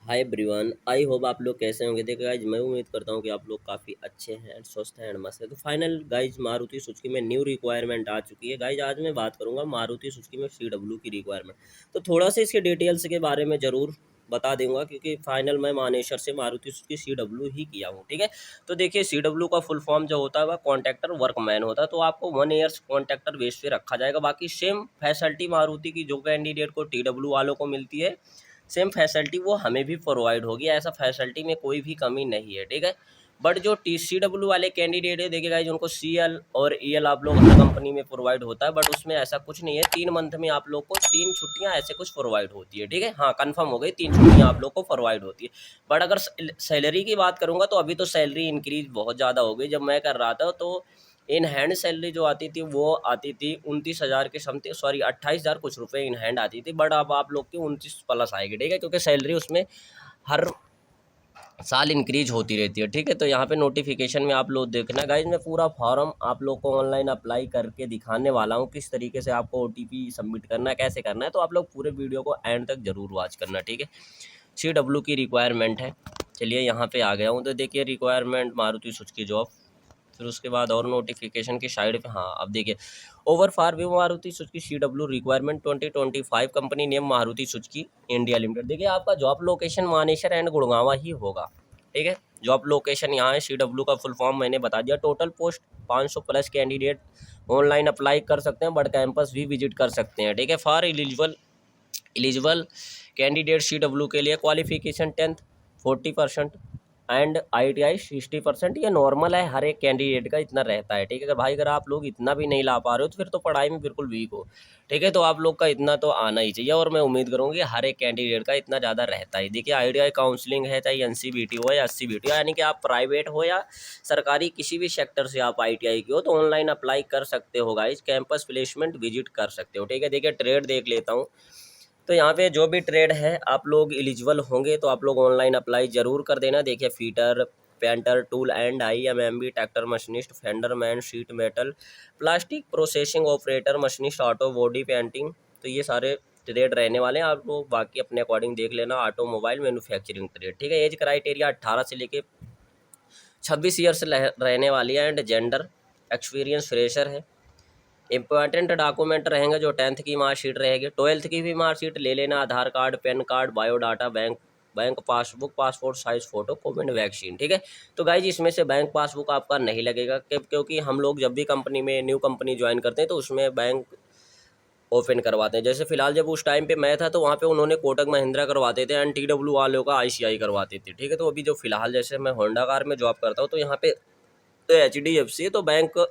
Hi everyone, I hope आप लोग कैसे होंगे। देखिए गाइज, मैं उम्मीद करता हूँ कि आप लोग काफ़ी अच्छे हैं, स्वस्थ हैं एंड मस्त है। तो फाइनल गाइज, मारुति सुजुकी में न्यू रिक्वायरमेंट आ चुकी है। गाइज आज मैं बात करूँगा मारुति सुजुकी में CW की रिक्वायरमेंट। तो थोड़ा सा इसके डिटेल्स के बारे में ज़रूर बता दूंगा, क्योंकि फाइनल मैं मानेसर से मारुति सुजुकी CW ही किया हूँ। ठीक है, तो देखिए CW का फुल फॉर्म जो होता है वह कॉन्ट्रैक्टर वर्कमैन होता है। तो आपको 1 ईयर्स कॉन्ट्रैक्टर बेस पे रखा जाएगा। बाकी सेम फैसिलिटी मारुति की जो कैंडिडेट को TW वालों को मिलती है, सेम फैसिलिटी वो हमें भी प्रोवाइड होगी। ऐसा फैसिलिटी में कोई भी कमी नहीं है। ठीक है, बट जो TCW वाले कैंडिडेट है, देखिए गाइज, उनको CL और EL आप लोग हर कंपनी में प्रोवाइड होता है, बट उसमें ऐसा कुछ नहीं है। 3 मंथ में आप लोग को 3 छुट्टियां ऐसे कुछ प्रोवाइड होती है। ठीक है, हाँ कंफर्म हो गई, 3 छुट्टियां आप लोग को प्रोवाइड होती है। बट अगर सैलरी की बात करूंगा तो अभी तो सैलरी इंक्रीज बहुत ज़्यादा हो गई। जब मैं कर रहा था तो इन हैंड सैलरी जो आती थी वो आती थी 29,000 के समथिंग, सॉरी 28,000 कुछ रुपए इन हैंड आती थी। बट अब आप लोग की 29 प्लस आएगी। ठीक है, क्योंकि सैलरी उसमें हर साल इंक्रीज होती रहती है। ठीक है, तो यहाँ पे नोटिफिकेशन में आप लोग देखना गाइज, मैं पूरा फॉर्म आप लोग को ऑनलाइन अप्लाई करके दिखाने वाला हूँ, किस तरीके से आपको OTP सबमिट करना है, कैसे करना है। तो आप लोग पूरे वीडियो को एंड तक जरूर वॉच करना। ठीक है, CW की रिक्वायरमेंट है। चलिए यहाँ पे आ गया हूँ। तो देखिए रिक्वायरमेंट मारुति सुजुकी जॉब, फिर उसके बाद और नोटिफिकेशन की साइड पे, हाँ अब देखिए ओवर फार व्यू Maruti Suzuki CW requirement 2025, company name Maruti Suzuki India limited. देखिए आपका job location Manesar and Gurgaon ही होगा। ठीक है, जॉब लोकेशन यहाँ है। CW का फुल फॉर्म मैंने बता दिया। Total post 500 plus candidate online apply कर सकते हैं, बट कैंपस भी विजिट कर सकते हैं। ठीक है, फॉर एलिजिबल कैंडिडेट CW के लिए क्वालिफिकेशन 10th 40% एंड ITI 60%। ये नॉर्मल है, हर एक कैंडिडेट का इतना रहता है। ठीक है, अगर भाई अगर आप लोग इतना भी नहीं ला पा रहे हो तो फिर तो पढ़ाई में बिल्कुल वीक हो। ठीक है, तो आप लोग का इतना तो आना ही चाहिए, और मैं उम्मीद करूँगी कि हर एक कैंडिडेट का इतना ज़्यादा रहता है। देखिए ITI काउंसलिंग है, चाहे NCBT हो या SCBT हो, यानी कि आप प्राइवेट हो या सरकारी किसी भी सेक्टर से आप ITI की हो तो ऑनलाइन अप्लाई कर सकते हो गाइज। कैंपस प्लेसमेंट विजिट कर सकते हो। ठीक है, देखिए ट्रेड देख लेता हूँ। तो यहाँ पे जो भी ट्रेड है आप लोग एलिजिबल होंगे तो आप लोग ऑनलाइन अप्लाई जरूर कर देना। देखिए fitter, painter, tool and IMMB, tractor machinist, fender man, sheet metal, plastic processing operator, machinist, auto body painting, तो ये सारे ट्रेड रहने वाले हैं। आप लोग बाकी अपने अकॉर्डिंग देख लेना। Automobile manufacturing trade. ठीक है, एज क्राइटेरिया 18 से लेके 26 ईयर से रहने वाली है, एंड जेंडर एक्सपीरियंस फ्रेशर है। इंपॉर्टेंट डॉक्यूमेंट रहेंगे जो 10th की मार्कशीट रहेगी, 12th की भी मार्कशीट ले लेना, Aadhaar card, PAN card, biodata, bank passbook, passport size photo, covid vaccine. ठीक है, तो गाइज इसमें से बैंक पासबुक आपका नहीं लगेगा, क्योंकि हम लोग जब भी कंपनी में न्यू कंपनी ज्वाइन करते हैं तो उसमें बैंक ओपन करवाते हैं। जैसे फिलहाल जब उस टाइम पे मैं था तो वहाँ पे उन्होंने कोटक महिंद्रा करवाते थे एंड TW वालों का ICI करवाते थे। ठीक है, तो अभी जो फिलहाल जैसे मैं होंडा कार में जॉब करता हूँ तो यहाँ पे तो HDFC है, तो बैंक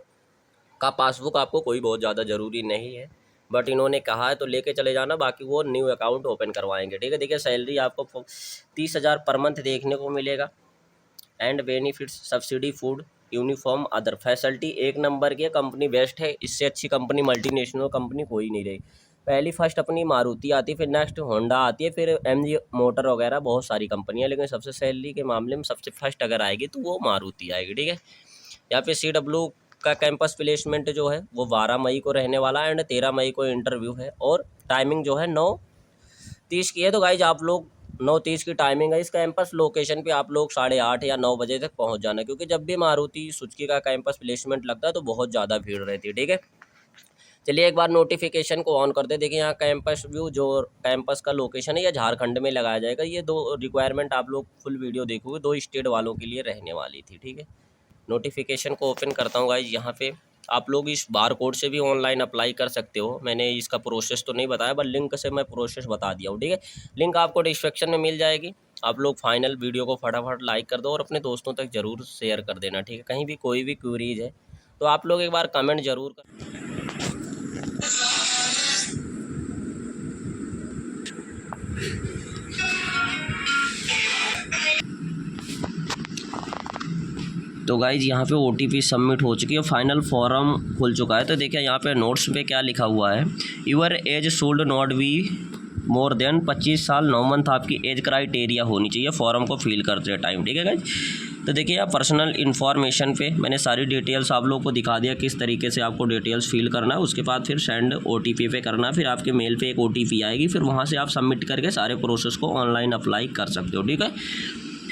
का पासबुक आपको कोई बहुत ज़्यादा ज़रूरी नहीं है, बट इन्होंने कहा है तो लेके चले जाना। बाकी वो न्यू अकाउंट ओपन करवाएंगे। ठीक है, देखिए सैलरी आपको 30,000 पर मंथ देखने को मिलेगा, and benefits subsidy, food, uniform, other facility एक नंबर की कंपनी बेस्ट है। इससे अच्छी कंपनी मल्टीनेशनल कंपनी कोई नहीं रही। पहली फर्स्ट अपनी मारुति आती है, फिर नेक्स्ट होंडा आती है, फिर MG मोटर वगैरह बहुत सारी कंपनियां, लेकिन सबसे सैलरी के मामले में सबसे फर्स्ट अगर आएगी तो वो मारुति आएगी। ठीक है, यहाँ पे CW का कैंपस प्लेसमेंट जो है वो 12 मई को रहने वाला है, एंड 13 मई को इंटरव्यू है, और टाइमिंग जो है 9:30 की है। तो गाइज आप लोग 9:30 की टाइमिंग है। इस कैंपस लोकेशन पे आप लोग 8:30 या 9 बजे तक पहुंच जाना, क्योंकि जब भी मारुति सुजुकी का कैंपस प्लेसमेंट लगता है तो बहुत ज़्यादा भीड़ रहती है। ठीक है, चलिए एक बार नोटिफिकेशन को ऑन करते। देखिए यहाँ कैंपस व्यू, जो कैंपस का लोकेशन है, यह झारखंड में लगाया जाएगा। ये 2 रिक्वायरमेंट आप लोग फुल वीडियो देखोगे, 2 स्टेट वालों के लिए रहने वाली थी। ठीक है, नोटिफिकेशन को ओपन करता हूँ गाइज। यहाँ पे आप लोग इस बार कोड से भी ऑनलाइन अप्लाई कर सकते हो। मैंने इसका प्रोसेस तो नहीं बताया, बट लिंक से मैं प्रोसेस बता दिया हूँ। ठीक है, लिंक आपको डिस्क्रिप्शन में मिल जाएगी। आप लोग फाइनल वीडियो को फटाफट लाइक कर दो और अपने दोस्तों तक ज़रूर शेयर कर देना। ठीक है, कहीं भी कोई भी क्वेरीज है तो आप लोग एक बार कमेंट ज़रूर कर। तो गाइज यहाँ पे OTP सबमिट हो चुकी है, फाइनल फॉर्म खुल चुका है। तो देखिए यहाँ पे नोट्स पे क्या लिखा हुआ है, your age should not be more than 25 साल 9 मंथ आपकी एज क्राइटेरिया होनी चाहिए फॉर्म को फिल करते टाइम, ठीक है गाइज। तो देखिए आप पर्सनल इन्फॉर्मेशन पे मैंने सारी डिटेल्स आप लोगों को दिखा दिया किस तरीके से आपको डिटेल्स फिल करना है। उसके बाद फिर सेंड OTP पे करना है, फिर आपके मेल पे एक OTP आएगी, फिर वहाँ से आप सबमिट करके सारे प्रोसेस को ऑनलाइन अप्लाई कर सकते हो, ठीक है।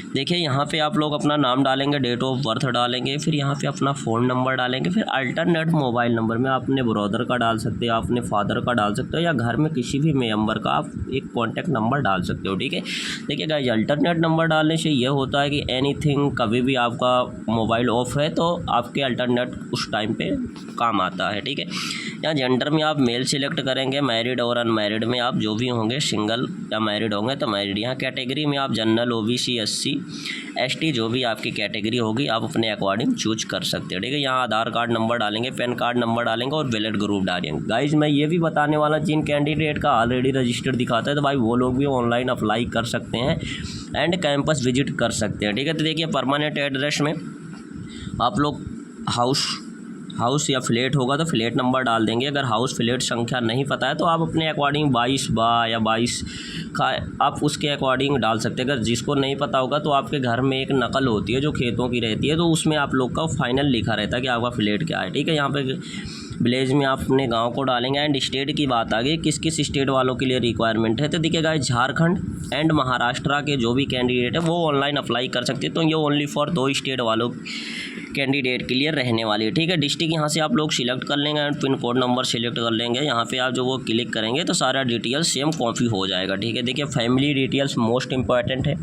देखिए यहाँ पे आप लोग अपना नाम डालेंगे, डेट ऑफ बर्थ डालेंगे, फिर यहाँ पे अपना फ़ोन नंबर डालेंगे, फिर अल्टरनेट मोबाइल नंबर में अपने ब्रदर का डाल सकते हो, अपने फादर का डाल सकते हो, या घर में किसी भी मेंबर का आप एक कॉन्टैक्ट नंबर डाल सकते हो, ठीक है। देखिए गाइस अल्टरनेट नंबर डालने से ये होता है कि एनीथिंग कभी भी आपका मोबाइल ऑफ है तो आपके अल्टरनेट उस टाइम पे काम आता है, ठीक है। यहाँ जेंडर में आप मेल सिलेक्ट करेंगे, मैरिड और अनमैरिड में आप जो भी होंगे, सिंगल या मैरिड होंगे तो मैरिड। यहाँ कैटेगरी में आप जनरल, OBC, SC, ST जो भी आपकी कैटेगरी होगी आप अपने अकॉर्डिंग चूज कर सकते हो, ठीक है। यहाँ आधार कार्ड नंबर डालेंगे, पैन कार्ड नंबर डालेंगे और वैलिड ग्रुप डालेंगे। गाइज मैं ये भी बताने वाला, जिन कैंडिडेट का ऑलरेडी रजिस्टर्ड दिखाता है तो भाई वो लोग भी ऑनलाइन अप्लाई कर सकते हैं एंड कैंपस विजिट कर सकते हैं, ठीक है। तो देखिए परमानेंट एड्रेस में आप लोग हाउस या फ्लैट होगा तो फ्लैट नंबर डाल देंगे। अगर हाउस फ्लैट संख्या नहीं पता है तो आप अपने अकॉर्डिंग 22 या 22 का आप उसके अकॉर्डिंग डाल सकते हैं। अगर जिसको नहीं पता होगा तो आपके घर में एक नकल होती है जो खेतों की रहती है, तो उसमें आप लोग का फाइनल लिखा रहता है कि आपका फ्लैट क्या है, ठीक है। यहाँ पे विलेज में आप अपने गांव को डालेंगे। एंड स्टेट की बात आ गई, किस किस स्टेट वालों के लिए रिक्वायरमेंट है, तो देखिए गाइस झारखंड एंड महाराष्ट्र के जो भी कैंडिडेट है वो ऑनलाइन अप्लाई कर सकते हैं। तो ये ओनली फॉर 2 स्टेट वालों कैंडिडेट के लिए रहने वाली है, ठीक है। डिस्ट्रिक्ट यहाँ से आप लोग सिलेक्ट कर लेंगे and pin code number select कर लेंगे। यहाँ पे आप जो वो क्लिक करेंगे तो सारा डिटेल्स सेम कॉपी हो जाएगा, ठीक है। देखिए फैमिली डिटेल्स मोस्ट इंपॉर्टेंट है।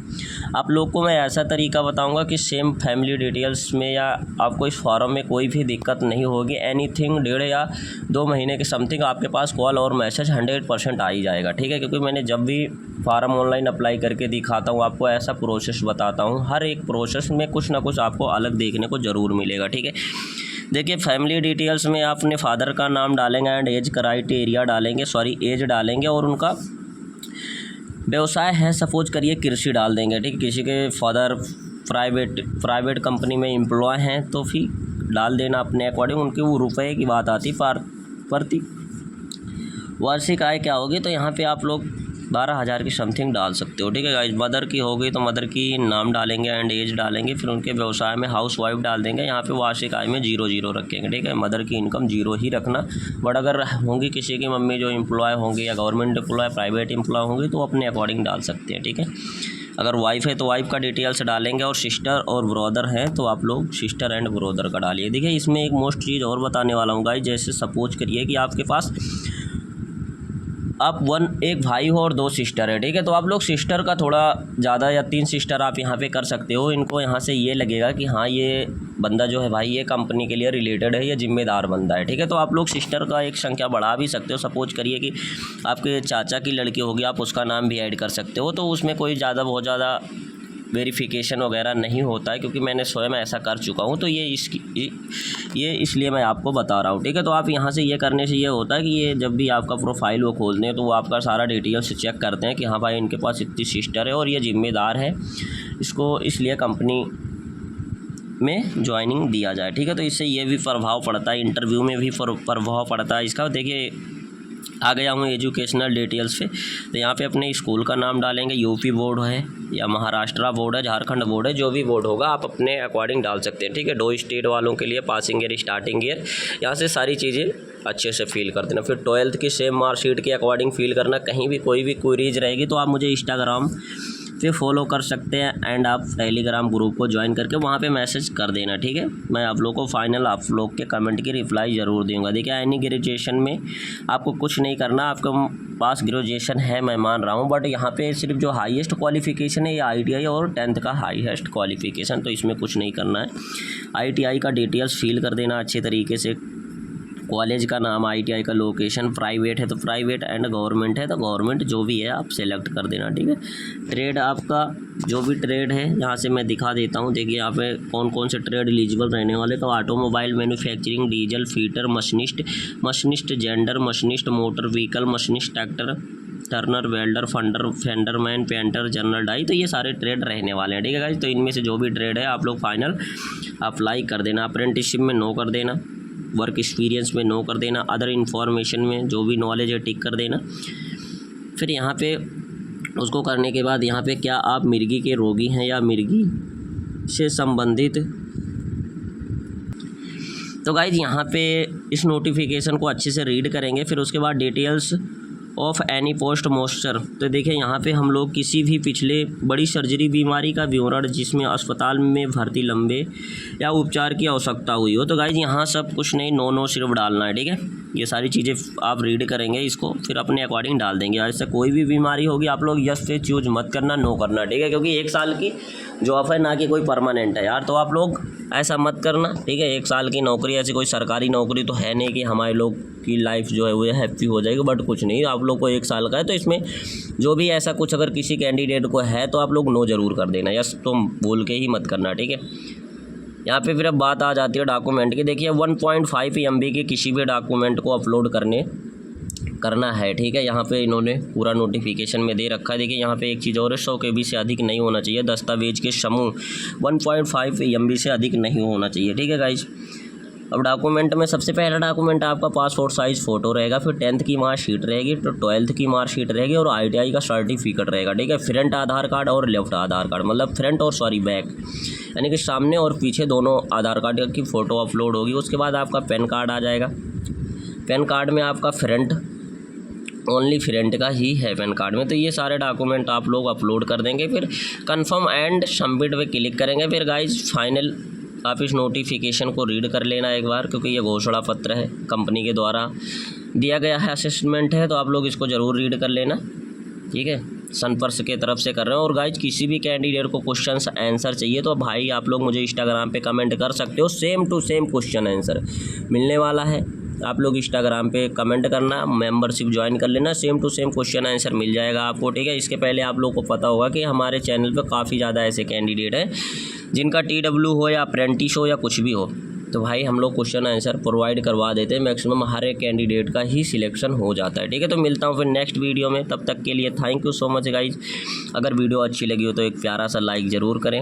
आप लोग को मैं ऐसा तरीका बताऊंगा कि सेम फैमिली डिटेल्स में या आपको इस फॉर्म में कोई भी दिक्कत नहीं होगी। एनीथिंग 1.5 या 2 महीने के समथिंग आपके पास कॉल और मैसेज 100% आ ही जाएगा, ठीक है। क्योंकि मैंने जब भी फार्म ऑनलाइन अप्लाई करके दिखाता हूँ आपको, ऐसा प्रोसेस बताता हूँ, हर एक प्रोसेस में कुछ ना कुछ आपको अलग देखने को ज़रूर मिलेगा, ठीक है। देखिए फैमिली डिटेल्स में आप अपने फादर का नाम डालेंगे एंड एज क्राइटेरिया डालेंगे, एज डालेंगे, और उनका व्यवसाय है सपोज करिए कृषि डाल देंगे, ठीक। किसी के फादर प्राइवेट कंपनी में एम्प्लॉय हैं तो फिर डाल देना अपने अकॉर्डिंग। उनके वो रुपए की बात आती प्रति वार्षिक आय क्या होगी, तो यहाँ पे आप लोग 12,000 की समथिंग डाल सकते हो, ठीक है गाइस। मदर की होगी तो मदर की नाम डालेंगे एंड एज डालेंगे, फिर उनके व्यवसाय में हाउस वाइफ डाल देंगे। यहाँ पे वार्षिक आय में 0 रखेंगे, ठीक है। मदर की इनकम 0 ही रखना। बट अगर होंगी किसी की मम्मी जो एम्प्लॉय होंगे या गवर्नमेंट एम्प्लॉय, प्राइवेट एम्प्लॉय होंगे तो अपने अकॉर्डिंग डाल सकते हैं, ठीक है। अगर वाइफ है तो वाइफ का डिटेल्स डालेंगे, और सिस्टर और ब्रदर है तो आप लोग सिस्टर एंड ब्रदर का डालिए। देखिए इसमें एक मोस्ट चीज़ और बताने वाला हूँ गाइस, जैसे सपोज करिए कि आपके पास एक भाई हो और 2 सिस्टर है, ठीक है। तो आप लोग सिस्टर का थोड़ा ज़्यादा या 3 सिस्टर आप यहाँ पे कर सकते हो। इनको यहाँ से ये लगेगा कि हाँ ये बंदा जो है भाई ये कंपनी के लिए रिलेटेड है, ये जिम्मेदार बंदा है, ठीक है। तो आप लोग सिस्टर का एक संख्या बढ़ा भी सकते हो। सपोज करिए कि आपके चाचा की लड़की होगी, आप उसका नाम भी ऐड कर सकते हो। तो उसमें कोई बहुत ज़्यादा वेरिफिकेशन वगैरह नहीं होता है, क्योंकि मैंने स्वयं ऐसा कर चुका हूँ। तो ये इसलिए मैं आपको बता रहा हूँ, ठीक है। तो आप यहाँ से ये करने से ये होता है कि ये जब भी आपका प्रोफाइल वो खोलते हैं तो वो आपका सारा डिटेल्स चेक करते हैं कि हाँ भाई इनके पास इतनी सिस्टर है और ये जिम्मेदार है, इसको इसलिए कंपनी में ज्वाइनिंग दिया जाए, ठीक है। तो इससे ये भी प्रभाव पड़ता है, इंटरव्यू में भी प्रभाव पड़ता है इसका। देखिए आ गया हूँ एजुकेशनल डिटेल्स पे, तो यहाँ पे अपने स्कूल का नाम डालेंगे। यूपी बोर्ड है या महाराष्ट्र बोर्ड है, झारखंड बोर्ड है, जो भी बोर्ड होगा आप अपने अकॉर्डिंग डाल सकते हैं, ठीक है। 2 स्टेट वालों के लिए पासिंग ईयर, स्टार्टिंग ईयर, यहाँ से सारी चीज़ें अच्छे से फिल कर देना। फिर 12th की सेम मार्कशीट के अकॉर्डिंग फिल करना। कहीं भी कोई भी क्वेरीज रहेगी तो आप मुझे इंस्टाग्राम पे फॉलो कर सकते हैं एंड आप टेलीग्राम ग्रुप को ज्वाइन करके वहाँ पे मैसेज कर देना, ठीक है। मैं आप लोग को फाइनल आप लोग के कमेंट की रिप्लाई ज़रूर दूंगा। देखिए एनी ग्रेजुएशन में आपको कुछ नहीं करना, आपके पास ग्रेजुएशन है मैं मान रहा हूँ, बट यहाँ पे सिर्फ जो हाईएस्ट क्वालिफिकेशन है ये ITI और 10th का हाईएस्ट क्वालिफिकेशन, तो इसमें कुछ नहीं करना है। ITI का डिटेल्स फिल कर देना अच्छे तरीके से, कॉलेज का नाम, ITI का लोकेशन, प्राइवेट है तो प्राइवेट एंड गवर्नमेंट है तो गवर्नमेंट, जो भी है आप सेलेक्ट कर देना, ठीक है। ट्रेड आपका जो भी ट्रेड है यहाँ से मैं दिखा देता हूँ। देखिए यहाँ पे कौन कौन से ट्रेड एलिजिबल रहने वाले, तो automobile manufacturing, diesel fitter, machinist, gender machinist, motor vehicle machinist, tractor turner, welder, fenderman, painter, general die, तो ये सारे ट्रेड रहने वाले हैं, ठीक है गाइस। तो इनमें से जो भी ट्रेड है आप लोग फाइनल अप्लाई कर देना। अप्रेंटिसशिप में नो कर देना, वर्क एक्सपीरियंस में नो कर देना, अदर इन्फॉर्मेशन में जो भी नॉलेज है टिक कर देना। फिर यहाँ पे उसको करने के बाद यहाँ पे क्या आप मिर्गी के रोगी हैं या मिर्गी से संबंधित। तो गाइज यहाँ पे इस नोटिफिकेशन को अच्छे से रीड करेंगे। फिर उसके बाद डिटेल्स ऑफ एनी पोस्ट मॉस्चर। तो देखिए यहाँ पे हम लोग किसी भी पिछले बड़ी सर्जरी बीमारी का विवरण जिसमें अस्पताल में भर्ती लंबे या उपचार की आवश्यकता हुई हो। तो गाइज यहाँ सब कुछ नहीं, नो सिर्फ डालना है, ठीक है। ये सारी चीज़ें आप रीड करेंगे, इसको फिर अपने अकॉर्डिंग डाल देंगे। ऐसे कोई भी बीमारी होगी आप लोग यस से चूज मत करना, नो करना, ठीक है, क्योंकि 1 साल की जॉब है, ना कि कोई परमानेंट है यार। तो आप लोग ऐसा मत करना, ठीक है। 1 साल की नौकरी, ऐसी कोई सरकारी नौकरी तो है नहीं कि हमारे लोग की लाइफ जो है वो हैप्पी हो जाएगी, बट कुछ नहीं, आप लोग को 1 साल का है। तो इसमें जो भी ऐसा कुछ अगर किसी कैंडिडेट को है तो आप लोग नो ज़रूर कर देना, यस तो बोल के ही मत करना, ठीक है। यहाँ पे फिर अब बात आ जाती है डॉक्यूमेंट की। देखिए 1.5 MB के किसी भी डॉक्यूमेंट को अपलोड करना है, ठीक है। यहाँ पे इन्होंने पूरा नोटिफिकेशन में दे रखा है। देखिए यहाँ पे एक चीज़ और है, 100 KB से अधिक नहीं होना चाहिए। दस्तावेज के समूह 1.5 MB से अधिक नहीं होना चाहिए, ठीक है गाइज। अब डॉक्यूमेंट में सबसे पहला डॉक्यूमेंट आपका पासपोर्ट साइज़ फ़ोटो रहेगा, फिर 10th की मार्कशीट रहेगी, तो 12th की मार्कशीट रहेगी और ITI का सर्टिफिकेट रहेगा, ठीक है। फ्रंट आधार कार्ड और लेफ्ट आधार कार्ड, मतलब फ्रंट और बैक, यानी कि सामने और पीछे दोनों आधार कार्ड की फ़ोटो अपलोड होगी। उसके बाद आपका पैन कार्ड आ जाएगा। पैन कार्ड में आपका फ्रंट, ओनली फ्रंट का ही है पैन कार्ड में। तो ये सारे डॉक्यूमेंट आप लोग अपलोड कर देंगे। फिर कंफर्म एंड सबमिट पे क्लिक करेंगे। फिर गाइज फाइनल आप इस नोटिफिकेशन को रीड कर लेना एक बार, क्योंकि ये घोषणा पत्र है, कंपनी के द्वारा दिया गया है, असेसमेंट है, तो आप लोग इसको ज़रूर रीड कर लेना, ठीक है। सनपर्स के तरफ से कर रहे हैं। और गाइज किसी भी कैंडिडेट को क्वेश्चन आंसर चाहिए तो भाई आप लोग मुझे इंस्टाग्राम पे कमेंट कर सकते हो, same to same question answer मिलने वाला है। आप लोग इंस्टाग्राम पे कमेंट करना, मेंबरशिप ज्वाइन कर लेना, same to same question answer मिल जाएगा आपको, ठीक है। इसके पहले आप लोग को पता होगा कि हमारे चैनल पे काफ़ी ज़्यादा ऐसे कैंडिडेट हैं जिनका TW हो या अप्रेंटिस हो या कुछ भी हो, तो भाई हम लोग क्वेश्चन आंसर प्रोवाइड करवा देते हैं। मैक्सिमम हर एक कैंडिडेट का ही सिलेक्शन हो जाता है, ठीक है। तो मिलता हूँ फिर नेक्स्ट वीडियो में, तब तक के लिए thank you so much guys. अगर वीडियो अच्छी लगी हो तो एक प्यारा सा लाइक ज़रूर करें।